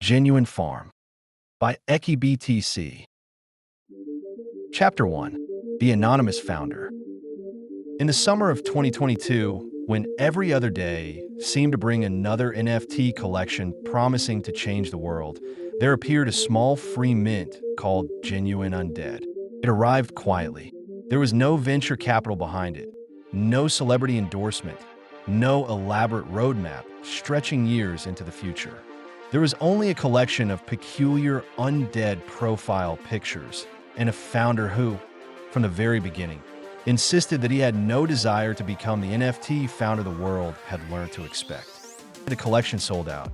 Genuine Farm by Eki BTC. Chapter 1. The Anonymous Founder. In the summer of 2022, when every other day seemed to bring another NFT collection promising to change the world, there appeared a small free mint called Genuine Undead. It arrived quietly. There was no venture capital behind it, no celebrity endorsement, no elaborate roadmap stretching years into the future. There was only a collection of peculiar undead profile pictures and a founder who, from the very beginning, insisted that he had no desire to become the NFT founder the world had learned to expect. The collection sold out.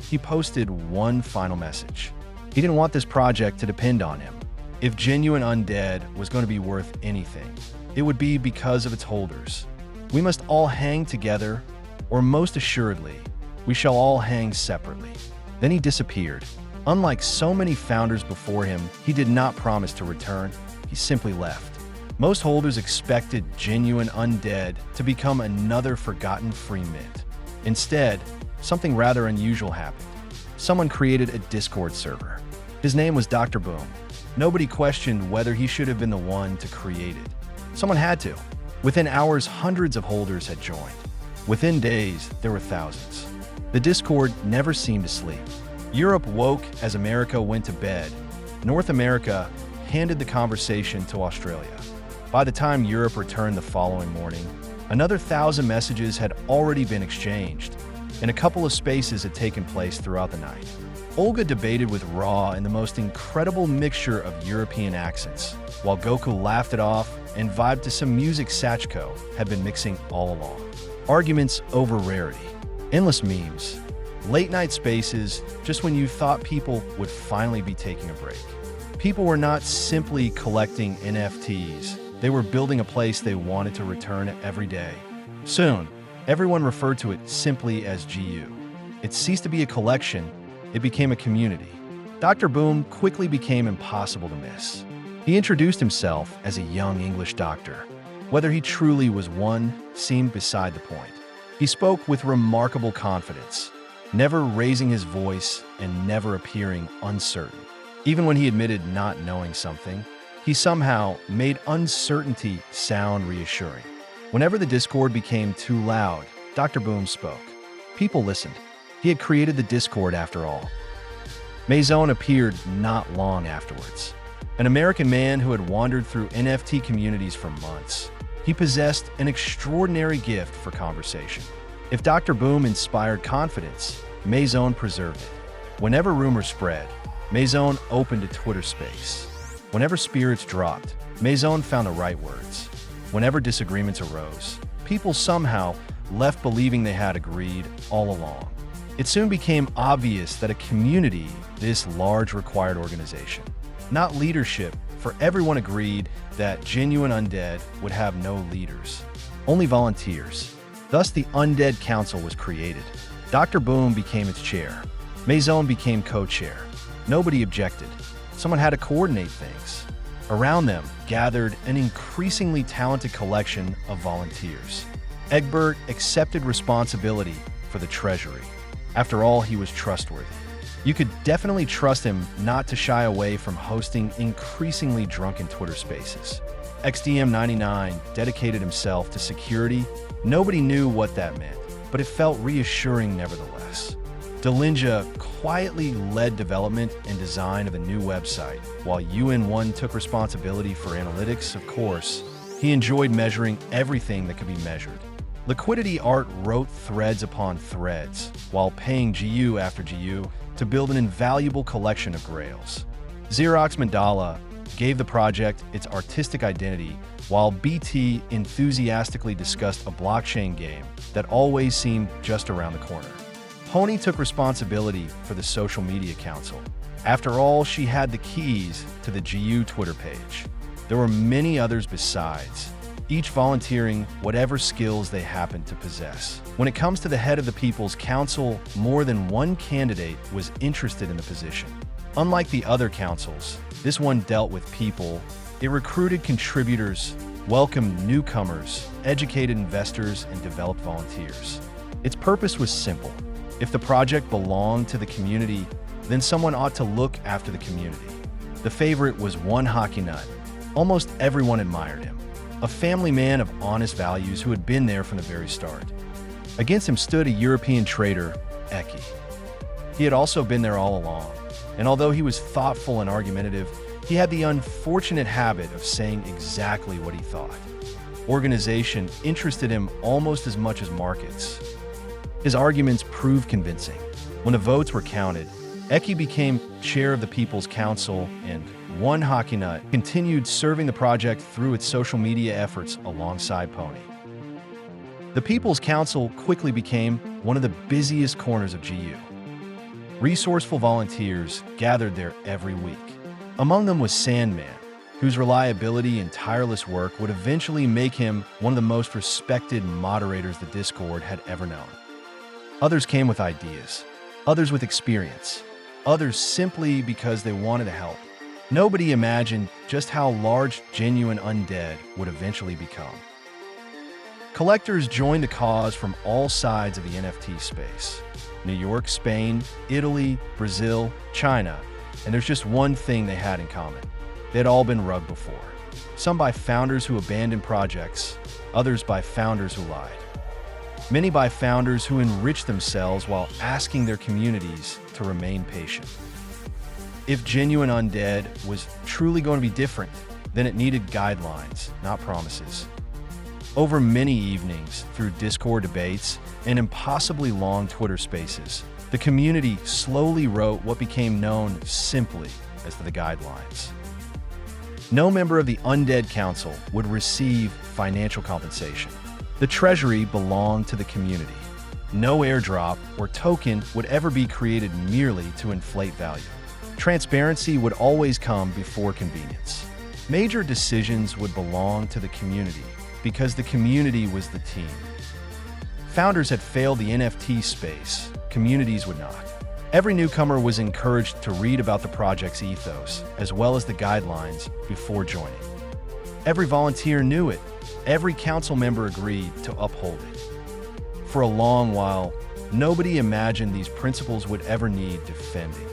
He posted one final message. He didn't want this project to depend on him. If Genuine Undead was going to be worth anything, it would be because of its holders. We must all hang together, or most assuredly, we shall all hang separately. Then he disappeared. Unlike so many founders before him, he did not promise to return. He simply left. Most holders expected Genuine Undead to become another forgotten free mint. Instead, something rather unusual happened. Someone created a Discord server. His name was Dr. Boom. Nobody questioned whether he should have been the one to create it. Someone had to. Within hours, hundreds of holders had joined. Within days, there were thousands. The Discord never seemed to sleep. Europe woke as America went to bed. North America handed the conversation to Australia. By the time Europe returned the following morning, another 1,000 messages had already been exchanged, and a couple of spaces had taken place throughout the night. Olga debated with Ra in the most incredible mixture of European accents, while Goku laughed it off and vibed to some music Sachko had been mixing all along. Arguments over rarity, endless memes, late-night spaces just when you thought people would finally be taking a break. People were not simply collecting NFTs, they were building a place they wanted to return every day. Soon, everyone referred to it simply as GU. It ceased to be a collection, it became a community. Dr. Boom quickly became impossible to miss. He introduced himself as a young English doctor. Whether he truly was one seemed beside the point. He spoke with remarkable confidence, never raising his voice and never appearing uncertain. Even when he admitted not knowing something, he somehow made uncertainty sound reassuring. Whenever the Discord became too loud, Dr. Boom spoke. People listened. He had created the Discord after all. Maison appeared not long afterwards. An American man who had wandered through NFT communities for months. He possessed an extraordinary gift for conversation. If Dr. Boom inspired confidence, Maison preserved it. Whenever rumors spread, Maison opened a Twitter space. Whenever spirits dropped, Maison found the right words. Whenever disagreements arose, people somehow left believing they had agreed all along. It soon became obvious that a community this large required organization, not leadership, for everyone agreed that Genuine Undead would have no leaders, only volunteers. Thus, the Undead Council was created. Dr. Boom became its chair. Maison became co-chair. Nobody objected. Someone had to coordinate things. Around them gathered an increasingly talented collection of volunteers. Egbert accepted responsibility for the treasury. After all, he was trustworthy. You could definitely trust him not to shy away from hosting increasingly drunken Twitter spaces. XDM99 dedicated himself to security. Nobody knew what that meant, but it felt reassuring nevertheless. Delinja quietly led development and design of a new website, while UN1 took responsibility for analytics. Of course, he enjoyed measuring everything that could be measured. Liquidity Art wrote threads upon threads, while paying GU after GU to build an invaluable collection of grails. Xerox Mandala gave the project its artistic identity, while BT enthusiastically discussed a blockchain game that always seemed just around the corner. Pony took responsibility for the social media council. After all, she had the keys to the GU Twitter page. There were many others besides, each volunteering whatever skills they happened to possess. When it comes to the head of the People's Council, more than one candidate was interested in the position. Unlike the other councils, this one dealt with people. It recruited contributors, welcomed newcomers, educated investors, and developed volunteers. Its purpose was simple. If the project belonged to the community, then someone ought to look after the community. The favorite was one hockey nut. Almost everyone admired him. A family man of honest values who had been there from the very start. Against him stood a European trader, Eki. He had also been there all along, and although he was thoughtful and argumentative, he had the unfortunate habit of saying exactly what he thought. Organization interested him almost as much as markets. His arguments proved convincing. When the votes were counted, Eki became chair of the People's Council, and one hockey nut continued serving the project through its social media efforts alongside Pony. The People's Council quickly became one of the busiest corners of GU. Resourceful volunteers gathered there every week. Among them was Sandman, whose reliability and tireless work would eventually make him one of the most respected moderators the Discord had ever known. Others came with ideas, others with experience, others simply because they wanted to help. Nobody imagined just how large Genuine Undead would eventually become. Collectors joined the cause from all sides of the NFT space. New York, Spain, Italy, Brazil, China, and there's just one thing they had in common. They'd all been rugged before. Some by founders who abandoned projects, others by founders who lied. Many by founders who enriched themselves while asking their communities to remain patient. If Genuine Undead was truly going to be different, then it needed guidelines, not promises. Over many evenings, through Discord debates and impossibly long Twitter spaces, the community slowly wrote what became known simply as the guidelines. No member of the Undead Council would receive financial compensation. The treasury belonged to the community. No airdrop or token would ever be created merely to inflate value. Transparency would always come before convenience. Major decisions would belong to the community because the community was the team. Founders had failed the NFT space, communities would not. Every newcomer was encouraged to read about the project's ethos, as well as the guidelines, before joining. Every volunteer knew it. Every council member agreed to uphold it. For a long while, nobody imagined these principles would ever need defending.